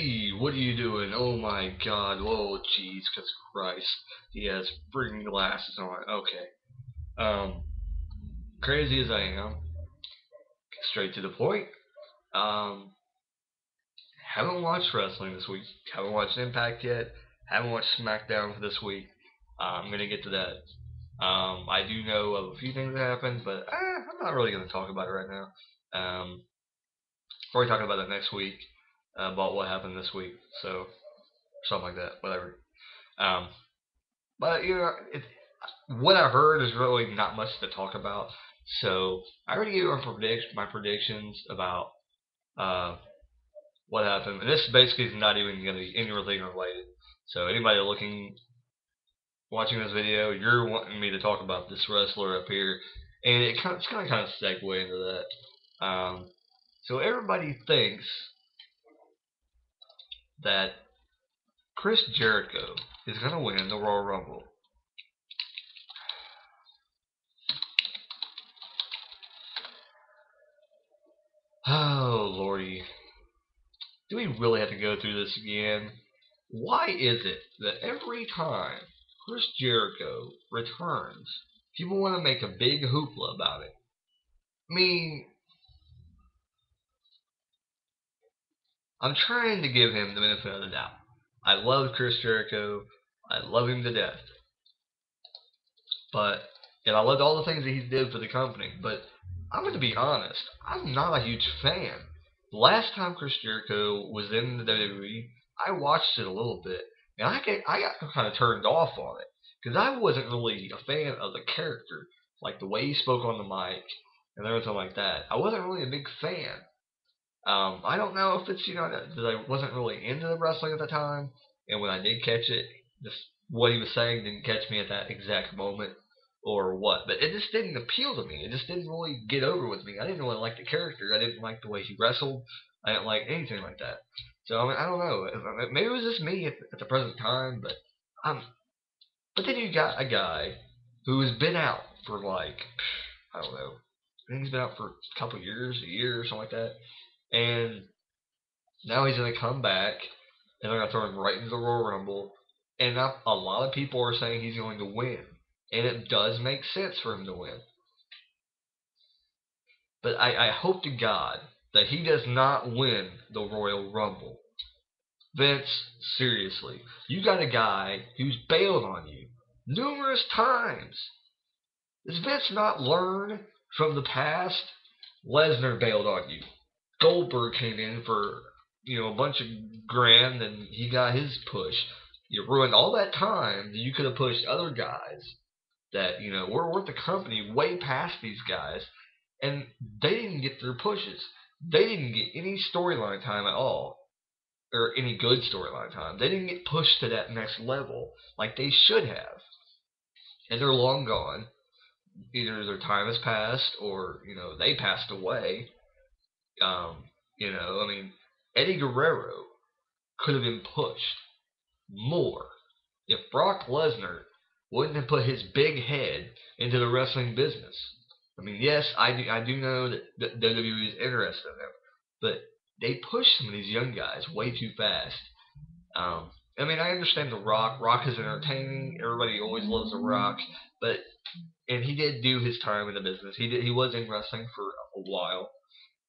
Hey, what are you doing? Oh my god, oh Jesus Christ. He has freaking glasses on. Okay. Um, Crazy as I am, straight to the point. Um, haven't watched wrestling this week. Haven't watched Impact yet. Haven't watched SmackDown for this week. I'm gonna get to that. I do know of a few things that happened, but I'm not really gonna talk about it right now. Probably talking about it next week, about what happened this week. So, something like that. Whatever. Um, but what I heard is really not much to talk about. So I already gave my predictions about uh, what happened, and this basically is not even going to be anything related. So anybody watching this video, you're wanting me to talk about this wrestler up here, and it's kind of segue into that. So everybody thinks that Chris Jericho is going to win the Royal Rumble. Oh lordy, do we really have to go through this again? Why is it that every time Chris Jericho returns, people want to make a big hoopla about it? I mean, I'm trying to give him the benefit of the doubt. I love Chris Jericho. I love him to death. But, and I loved all the things that he did for the company. But I'm going to be honest, I'm not a huge fan. The last time Chris Jericho was in the WWE, I watched it a little bit, and I got kind of turned off on it because I wasn't really a fan of the character, like the way he spoke on the mic and everything like that. I wasn't really a big fan. I don't know if it's that I wasn't really into the wrestling at the time, and when I did catch it, just what he was saying didn't catch me at that exact moment, or what. But it just didn't appeal to me. It just didn't really get over with me. I didn't really like the character. I didn't like the way he wrestled. I didn't like anything like that. So I mean, I don't know. Maybe it was just me at the present time, but um. But then you got a guy who has been out for like I don't know. I think he's been out for a couple years, a year or something like that, and now he's going to come back, and they're going to throw him right into the Royal Rumble. And a lot of people are saying he's going to win. And it does make sense for him to win. But I hope to God that he does not win the Royal Rumble. Vince, seriously, you got a guy who's bailed on you numerous times. Does Vince not learn from the past? Lesnar bailed on you. Goldberg came in for a bunch of grand, and he got his push. You ruined all that time that you could have pushed other guys that were worth the company way past these guys, and they didn't get their pushes. They didn't get any storyline time at all, or any good storyline time. They didn't get pushed to that next level like they should have, and they're long gone. Either their time has passed, or they passed away. I mean, Eddie Guerrero could have been pushed more if Brock Lesnar wouldn't have put his big head into the wrestling business. I mean, yes, I do know that WWE is interested in him, but they push some of these young guys way too fast. I mean, I understand The Rock. Rock is entertaining. Everybody always loves The Rock, but and he did do his time in the business. He was in wrestling for a while.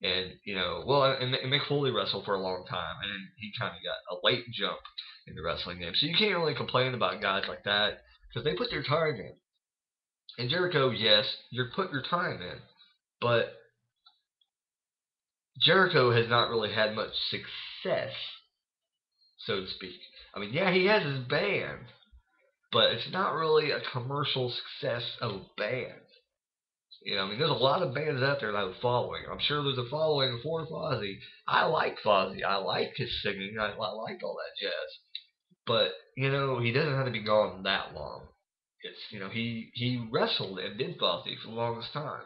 And Mick Foley wrestled for a long time, and then he kind of got a late jump in the wrestling game. So you can't really complain about guys like that because they put their time in. And Jericho, yes, you put your time in, but Jericho has not really had much success, so to speak. I mean, yeah, he has his band, but it's not really a commercial success of a band. I mean, there's a lot of bands out there that have a following. I'm sure there's a following for Fozzy. I like Fozzy. I like his singing. I like all that jazz. But, he doesn't have to be gone that long. It's, he wrestled and did Fozzy for the longest time.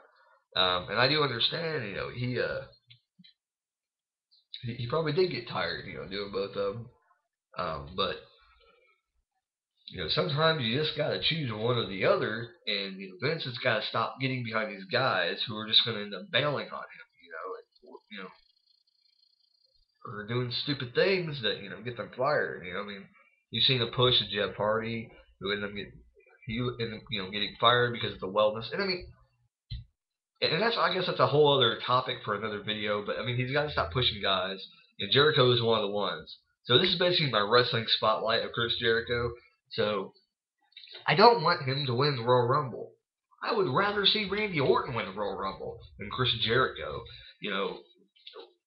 And I do understand, he probably did get tired, doing both of them. But sometimes you just gotta choose one or the other, and Vince has got to stop getting behind these guys who are just going to end up bailing on him. or doing stupid things that get them fired. I mean, you've seen a push of Jeff Hardy who ended up getting fired because of the wellness. And I mean, and that's I guess that's a whole other topic for another video. But I mean, he's got to stop pushing guys, and Jericho is one of the ones. So this is basically my wrestling spotlight of Chris Jericho. So I don't want him to win the Royal Rumble. I would rather see Randy Orton win the Royal Rumble than Chris Jericho. You know,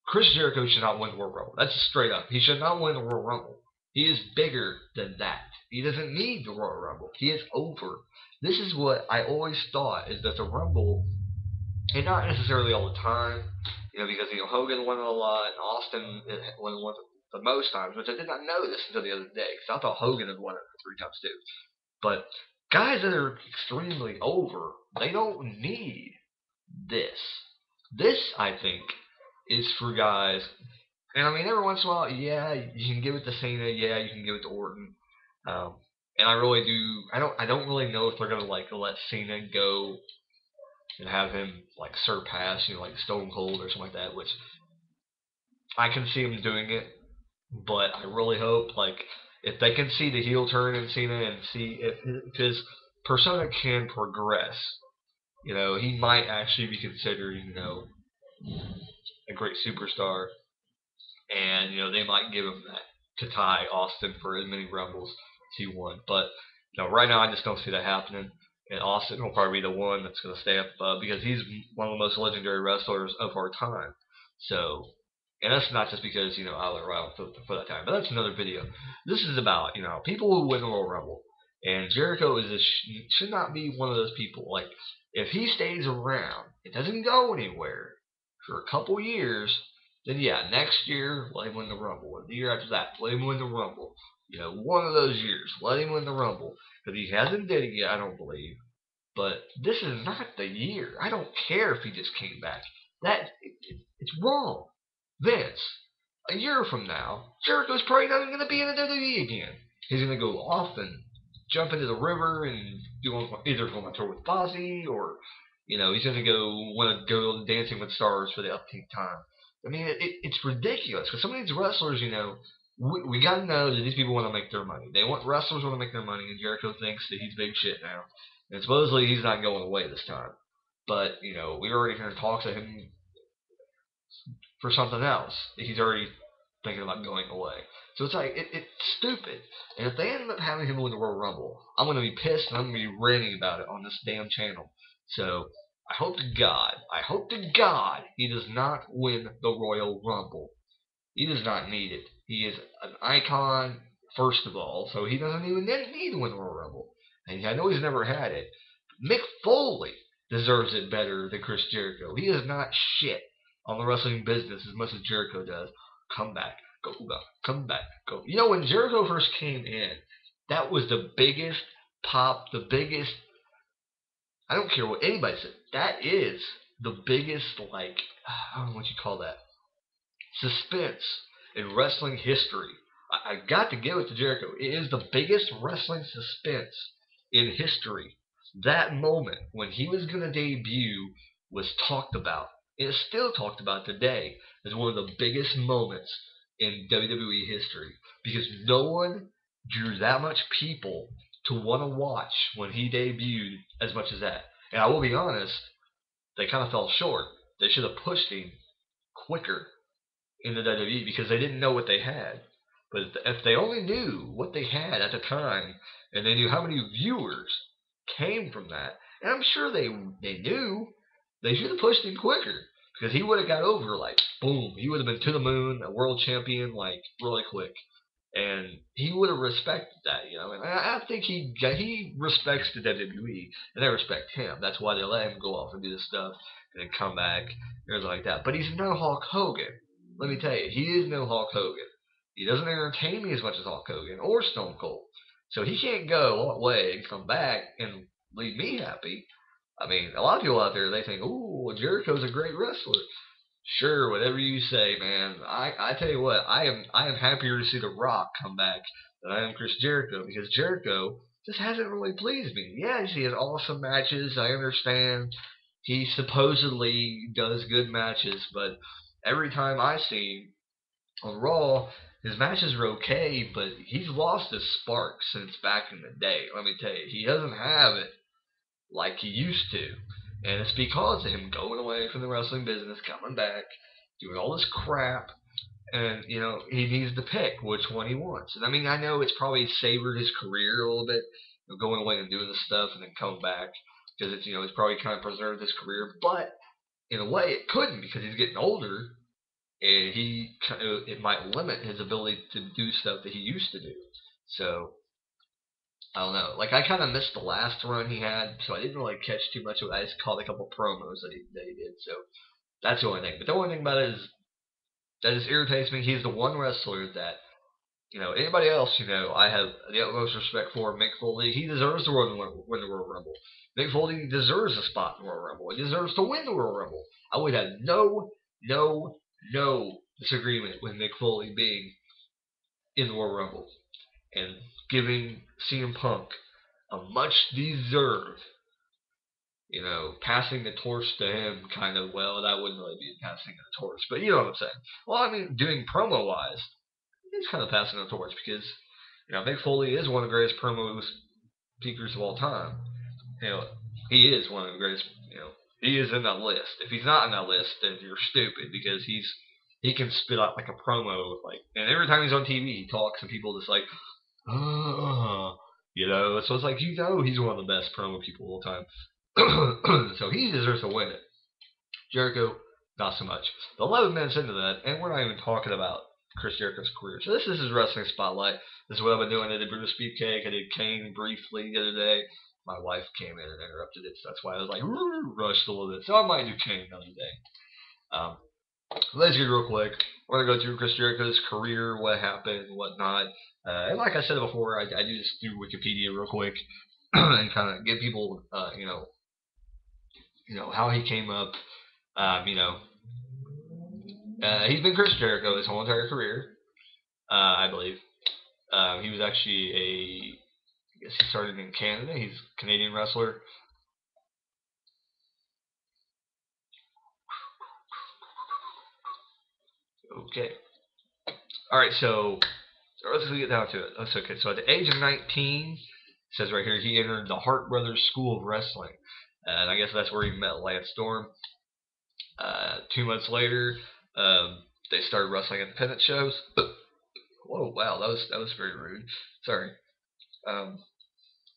Chris Jericho should not win the Royal Rumble. That's straight up. He should not win the Royal Rumble. He is bigger than that. He doesn't need the Royal Rumble. He is over. This is what I always thought is that the Rumble, and not necessarily all the time, because Hogan won it a lot, and Austin won it the most times, which I did not know this until the other day, because I thought Hogan had won it 3 times too. But guys that are extremely over, they don't need this. This, I think, is for guys, and I mean, every once in a while, yeah, you can give it to Cena, yeah, you can give it to Orton, and I really do. I don't really know if they're gonna let Cena go and have him surpass, like Stone Cold or something like that, which I can see him doing it, but I really hope if they can see the heel turn in Cena and see if his persona can progress, he might actually be considered, a great superstar, and they might give him that to tie Austin for as many Rumbles as he won. But right now I just don't see that happening. And Austin will probably be the one that's going to stay up above because he's one of the most legendary wrestlers of our time. So, and that's not just because I was around for that time, but that's another video. This is about people who win the Royal Rumble, and Jericho should not be one of those people. Like if he stays around, it doesn't go anywhere for a couple years, then yeah, next year let him win the Rumble. The year after that, let him win the Rumble. One of those years, let him win the Rumble because he hasn't did it yet. I don't believe. But this is not the year. I don't care if he just came back. It's wrong. Vince, a year from now, Jericho's probably not even going to be in the WWE again. He's going to go off and jump into the river and either go on tour with Fozzy or he's going to want to go Dancing with Stars for the upteenth time. I mean, it's ridiculous because some of these wrestlers, we got to know that these people want to make their money. Wrestlers want to make their money, and Jericho thinks that he's big shit now. And supposedly he's not going away this time. But, we already heard talks of him for something else. He's already thinking about going away. So it's it's stupid. And if they end up having him win the Royal Rumble, I'm going to be pissed and I'm going to be ranting about it on this damn channel. So I hope to God, he does not win the Royal Rumble. He does not need it. He is an icon, first of all, so he doesn't even need to win the Royal Rumble. And I know he's never had it. Mick Foley deserves it better than Chris Jericho. He is not shit on the wrestling business as much as Jericho does. Come back. Go. Come back. Go. When Jericho first came in, that was the biggest pop, the biggest... I don't care what anybody said. That is the biggest, I don't know what you call that, suspense in wrestling history. I got to give it to Jericho. It is the biggest wrestling suspense in history. That moment when he was going to debut was talked about. It is still talked about today as one of the biggest moments in WWE history because no one drew that much people to want to watch when he debuted as much as that. And I will be honest, they kind of fell short. They should have pushed him quicker in the WWE because they didn't know what they had. But if they only knew what they had at the time, and they knew how many viewers came from that, and I'm sure they knew, they should have pushed him quicker because he would have got over boom. He would have been to the moon, a world champion really quick, and he would have respected that, And I think he respects the WWE, and they respect him. That's why they let him go off and do this stuff and then come back and everything like that. But he's no Hulk Hogan. Let me tell you, he is no Hulk Hogan. He doesn't entertain me as much as Hulk Hogan or Stone Cold. So he can't go all the way and come back and leave me happy. I mean, a lot of people out there, they think, ooh, Jericho's a great wrestler. Sure, whatever you say, man. I tell you what, I am happier to see The Rock come back than I am Chris Jericho because Jericho just hasn't really pleased me. Yeah, he has awesome matches. I understand. He supposedly does good matches, but every time I see him, on Raw, his matches are okay, but he's lost his spark since back in the day. Let me tell you, he doesn't have it like he used to. And it's because of him going away from the wrestling business, coming back, doing all this crap, and he needs to pick which one he wants. And I mean, I know it's probably savored his career a little bit, going away and doing this stuff and then coming back because it's probably kind of preserved his career. But in a way, it couldn't because he's getting older, and it might limit his ability to do stuff that he used to do. So I don't know. Like I kind of missed the last run he had, so I didn't really catch too much of it. I just caught a couple promos that he did. So that's the only thing. But the only thing about it is that just irritates me. He's the one wrestler that anybody else. I have the utmost respect for. Mick Foley, he deserves to win the Royal Rumble. Mick Foley deserves a spot in the Royal Rumble. He deserves to win the Royal Rumble. I would have no disagreement with Mick Foley being in the Royal Rumble and giving CM Punk a much deserved, passing the torch to him kind of. Well, that wouldn't really be passing the torch, but you know what I'm saying. Well, I mean, doing promo wise, he's kind of passing the torch because, Mick Foley is one of the greatest promo speakers of all time. You know, he is one of the greatest. He is in that list. If he's not in that list, then you're stupid because he can spit out like a promo, and every time he's on TV, he talks and people just like, so it's like, he's one of the best promo people of all time. So he deserves to win it. Jericho, not so much. But 11 minutes into that, and we're not even talking about Chris Jericho's career. So this is his wrestling spotlight. This is what I've been doing. I did Brutus Beefcake. I did Kane briefly the other day. My wife came in and interrupted it, so that's why I was like, rushed a little bit. So I might do Kane another day. Let's get real quick. We're going to go through Chris Jericho's career, what happened, whatnot. And like I said before, I do just do Wikipedia real quick and kind of give people, how he came up. He's been Chris Jericho his whole entire career, I believe. He was actually I guess he started in Canada. He's a Canadian wrestler. Okay. All right, so let's get down to it. That's okay. So at the age of 19, it says right here, he entered the Hart Brothers School of Wrestling. And I guess that's where he met Lance Storm. 2 months later, they started wrestling independent shows. Whoa, wow, that was very rude. Sorry.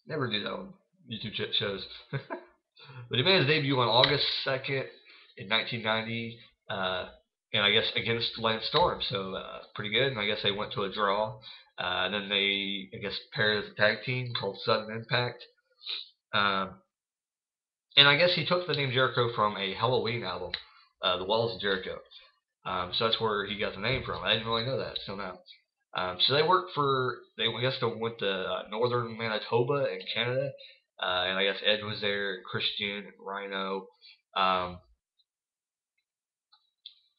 Never do that on YouTube shows. But he made his debut on August 2nd in 1990, and I guess against Lance Storm, so pretty good. And I guess they went to a draw. And then they, I guess, paired as a tag team called Sudden Impact. And I guess he took the name Jericho from a Halloween album, The Walls of Jericho. So that's where he got the name from. I didn't really know that, so now. So they worked I guess they went to northern Manitoba in Canada. And I guess Ed was there, and Christian, and Rhino.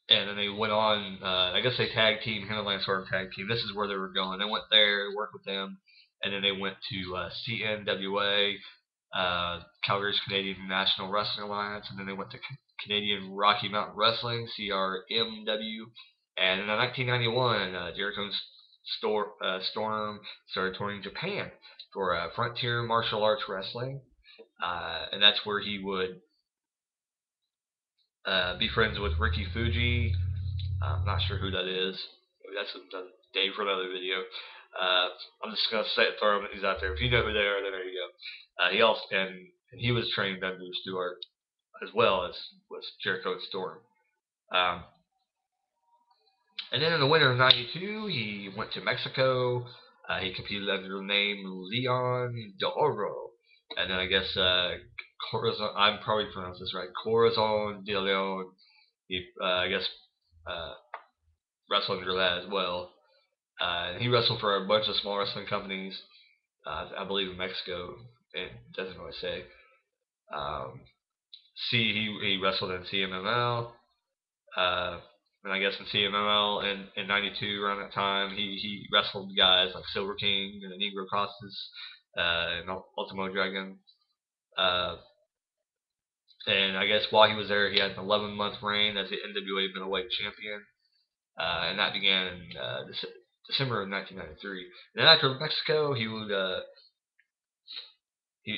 And then they went on, I guess they tag team, him and Lance Storm tag team. This is where they were going. They went there, worked with them, and then they went to CNWA, Calgary's Canadian National Wrestling Alliance, and then they went to Canadian Rocky Mountain Wrestling, CRMW. And in 1991, Jericho and Storm started touring Japan for Frontier Martial Arts Wrestling, and that's where he would be friends with Ricky Fuji. I'm not sure who that is. Maybe that's a day for another video. I'm just gonna throw him. He's out there. If you know who they are, then there you go. He also and he was trained under Stewart as well as was Jericho and Storm. And then in the winter of '92, he went to Mexico. He competed under the name Leon de Oro. And then I guess Corazon, I'm probably pronouncing this right, Corazon de Leon. He, I guess, wrestled under that as well. And he wrestled for a bunch of small wrestling companies, I believe in Mexico. It doesn't really say. He wrestled in CMML. And I guess in CMML in '92, around that time, he wrestled guys like Silver King and the Negro Costas and Ultimo Dragon. And I guess while he was there, he had an 11-month reign as the NWA Middleweight Champion. and that began in December of 1993. And then after Mexico, he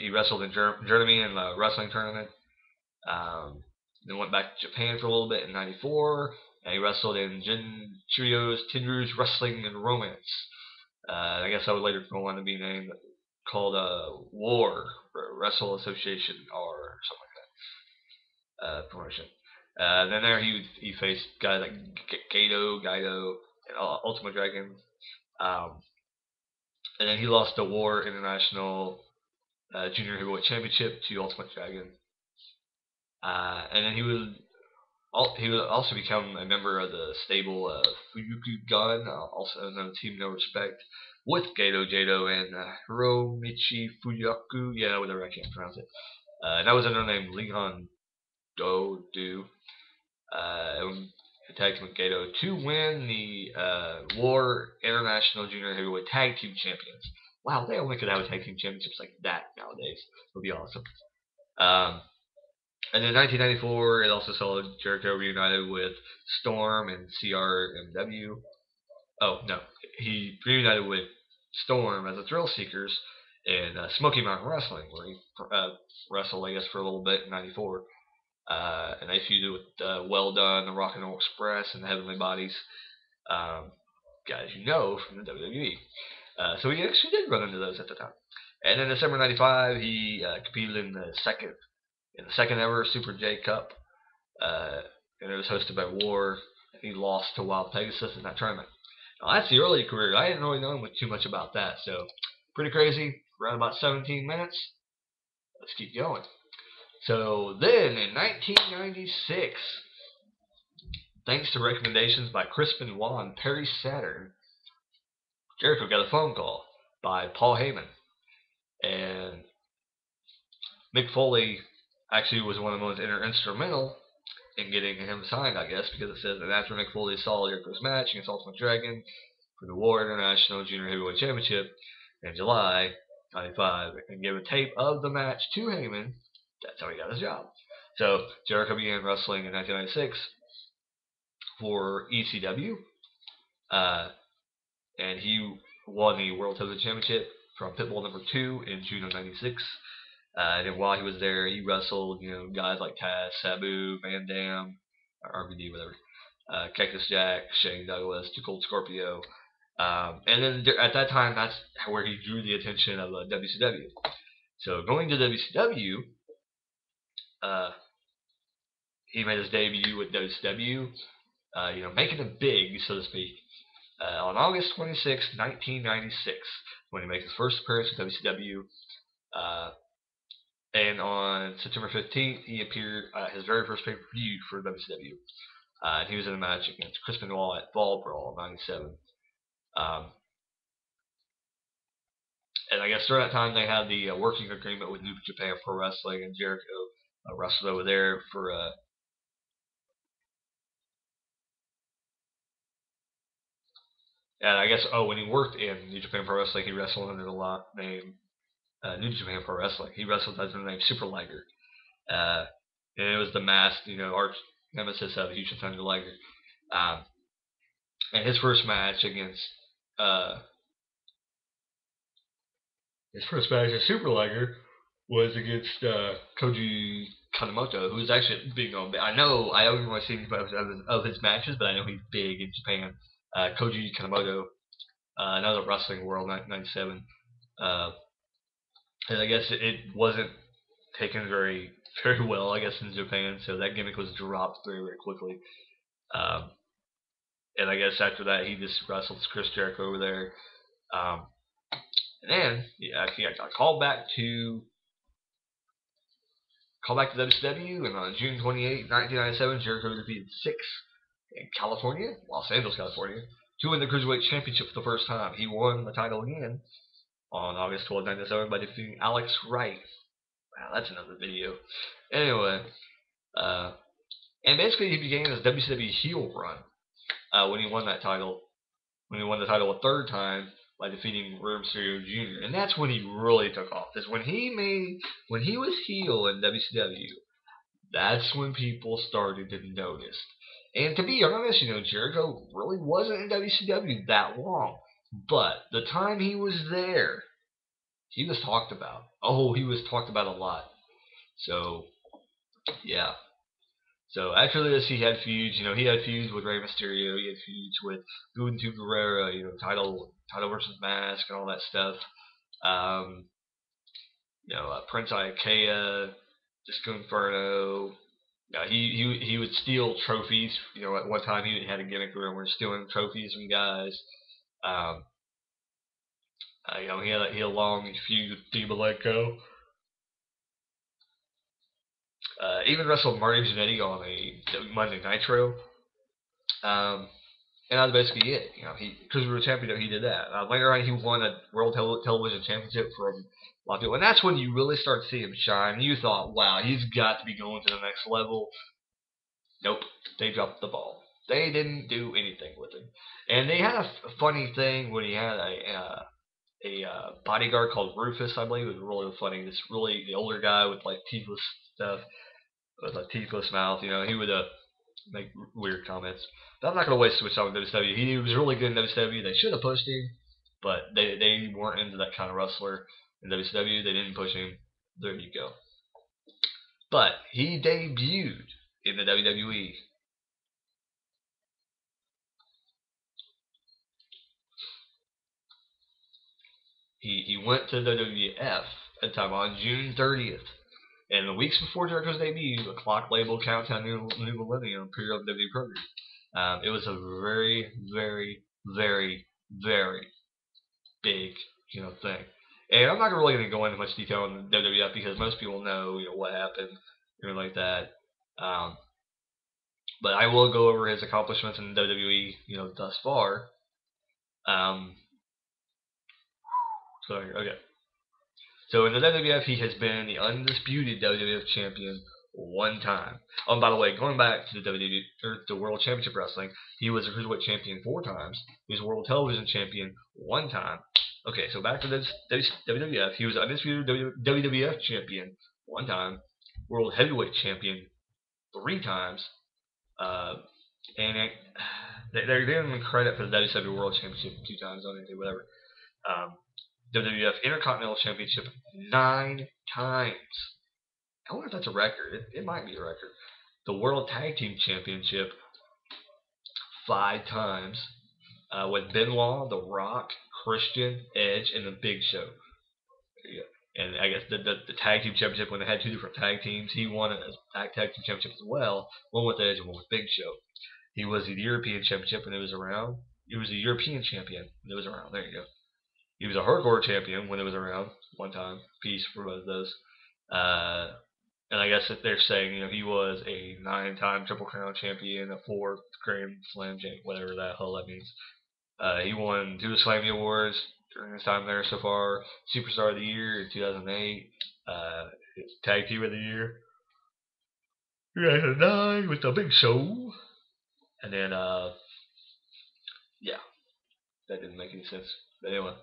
wrestled in Germany in a wrestling tournament. Um, then went back to Japan for a little bit in '94, and he wrestled in Jin Chirio's Tenryu's Wrestling and Romance. I guess I would later go on to be named called War Wrestle Association or something like that promotion. Then there he faced guys like Gato, and Ultimate Dragon. Um, and then he lost the War International Junior Heavyweight Championship to Ultimate Dragon. And then he would also become a member of the stable of Fuyuku Gun, also known as Team No Respect, with Gato Jado and Hiromichi Fuyaku. Yeah, whatever, I can't pronounce it. And that was another name, Leon Do. Tag team with Gato to win the War International Junior Heavyweight Tag Team Champions. Wow, they only could have a tag team championships like that nowadays. It would be awesome. And in 1994, it also saw Jericho reunited with Storm and CRMW. Oh, no. He reunited with Storm as the Thrill Seekers in Smoky Mountain Wrestling, where he wrestled, I guess, for a little bit in '94. And they feuded with Well Done, the Rock and Roll Express, and the Heavenly Bodies, guys you know from the WWE. So he actually did run into those at the time. And in December '95, he competed in the second ever Super J Cup, and it was hosted by War. And he lost to Wild Pegasus in that tournament. Now, that's the early career. I didn't really know too much about that, so pretty crazy. Around about 17 minutes. Let's keep going. So then, in 1996, thanks to recommendations by Chris Benoit and Perry Saturn, Jericho got a phone call by Paul Heyman, and Mick Foley actually was one of the most instrumental in getting him signed, I guess, because it says that after Mick Foley saw Jericho's match against Ultimate Dragon for the War International Junior Heavyweight Championship in July '95 and gave a tape of the match to Heyman, that's how he got his job. So Jericho began wrestling in 1996 for ECW, and he won the World Television Championship from Pitbull #2 in June of '96. And while he was there, he wrestled, guys like Taz, Sabu, Van Dam, or RVD, whatever, Cactus Jack, Shane Douglas, Too Cold Scorpio. And then at that time, that's where he drew the attention of WCW. So going to WCW, he made his debut with WCW, making it big, so to speak, on August 26, 1996, when he makes his first appearance with WCW. And on September 15th, he appeared at his very first pay-per-view for WCW. And he was in a match against Chris Benoit at Fall Brawl '97. And I guess during that time, they had the working agreement with New Japan Pro Wrestling, and Jericho wrestled over there for and I guess when he worked in New Japan Pro Wrestling, he wrestled under the name New Japan Pro Wrestling. He wrestled under the name Super Liger, and it was the masked, arch nemesis of Houston Thunder Liger. And his first match against Super Liger was against Koji Kanemoto, who's actually big on. I haven't really seen of his matches, but I know he's big in Japan. Koji Kanemoto, another Wrestling World '97. And I guess it wasn't taken very well, I guess, in Japan, so that gimmick was dropped very, very quickly. And I guess after that, he just wrestled Chris Jericho over there. And then he got called back to WCW, and on June 28, 1997, Jericho defeated Six in California, Los Angeles, California, to win the Cruiserweight Championship for the first time. He won the title again on August 12, 1997 by defeating Alex Wright. Wow, that's another video. Anyway, and basically he began his WCW heel run when he won that title. When he won the title a third time by defeating Rey Mysterio Jr. And that's when he really took off. Is when he was heel in WCW. That's when people started to notice. And to be honest, Jericho really wasn't in WCW that long. But the time he was there, he was talked about. Oh, he was talked about a lot. So, yeah. So after this, he had feuds. He had feuds with Rey Mysterio. He had feuds with Juventud Guerrera. Title versus mask and all that stuff. Um, Prince Ikea, Disco Inferno. Yeah, he would steal trophies. At one time he had a gimmick where we're stealing trophies from guys. Um, he had a long feud with Di Malenko. Even wrestled Marty Jannetty on a Monday Nitro. Um, and that was basically it. Because we were champion, he did that. Later on, he won a World Television Championship from a lot of people, and that's when you really start to see him shine. You thought, wow, he's got to be going to the next level. Nope, they dropped the ball. They didn't do anything with him, and they had a funny thing when he had a bodyguard called Rufus, I believe. It was really funny. This really the older guy with like teethless stuff, with a teethless mouth. He would make weird comments. But I'm not going to waste too much time with WCW. He was really good in WCW. They should have pushed him, but they weren't into that kind of wrestler in WCW. They didn't push him. There you go. But he debuted in the WWE. He went to the WWF at the time on June 30th. And the weeks before Jericho's debut, a clock label Countdown New Millennium appeared on the WWE program. It was a very, very, very, very big, thing. And I'm not really going to go into much detail on the WWF because most people know, what happened, like that. Um, but I will go over his accomplishments in WWE, thus far. Um, okay. So in the WWF, he has been the undisputed WWF champion one time. Oh, and by the way, going back to the WWE or the World Championship Wrestling, he was a cruiserweight champion 4 times. He was World Television Champion 1 time. Okay, so back to this WWF, he was undisputed WWF champion 1 time, World Heavyweight Champion 3 times, uh, and they're giving him credit for the WCW World Championship 2 times on it, whatever. Um, WWF Intercontinental Championship 9 times. I wonder if that's a record. It might be a record. The World Tag Team Championship 5 times with Benoit, The Rock, Christian, Edge, and The Big Show. And I guess the tag team championship when they had 2 different tag teams, he won a tag team championship as well. One with Edge and one with Big Show. He was the European championship when it was around. He was the European champion when it was around. There you go. He was a hardcore champion when it was around 1 time. Peace for both of those. And I guess that they're saying, he was a 9-time Triple Crown champion, a 4th Grand Slam champion, whatever the hell that means. He won 2 Slammy Awards during his time there so far. Superstar of the Year in 2008. Tag Team of the Year. 2009 with the Big Show. And then, yeah, that didn't make any sense. But anyway.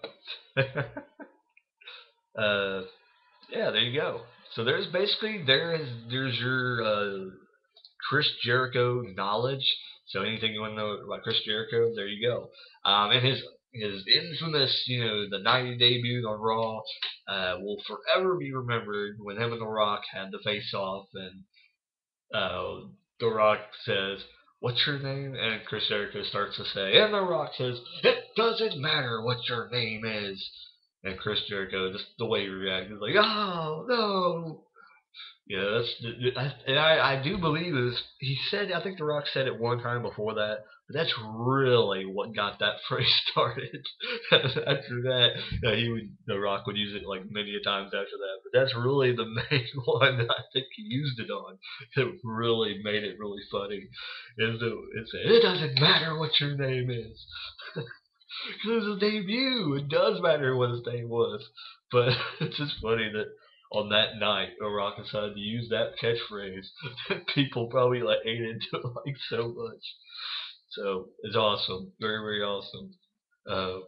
Yeah, there you go. So there's your Chris Jericho knowledge. So anything you want to know about Chris Jericho, there you go. And his infamous, the 90 debut on Raw, will forever be remembered when him and The Rock had the face off, and The Rock says, "What's your name?" And Chris Jericho starts to say, and The Rock says, "It doesn't matter what your name is." And Chris Jericho, just the way he reacted, like, "Oh no!" Yeah, and I do believe is he said, I think The Rock said it 1 time before that, but that's really what got that phrase started. After that, The Rock would use it like many a times after that, but that's really the main one that I think he used it on. It really made it really funny. It doesn't matter what your name is. Because it was a debut. It does matter what his name was. But it's just funny that on that night, The Rock decided to use that catchphrase. People probably ate into it so much. So it's awesome. Very, very awesome. Uh,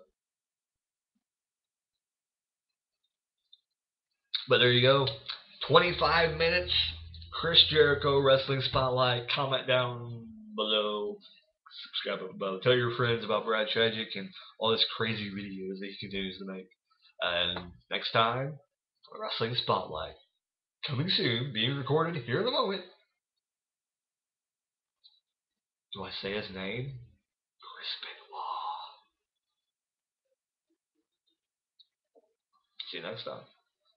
but there you go. 25 minutes. Chris Jericho Wrestling Spotlight. Comment down below. Subscribe up above. Tell your friends about Brad Tragic and all his crazy videos that he continues to make. And next time, Wrestling Spotlight. Coming soon, being recorded here in the moment. Do I say his name? Chris Benoit. See you next time.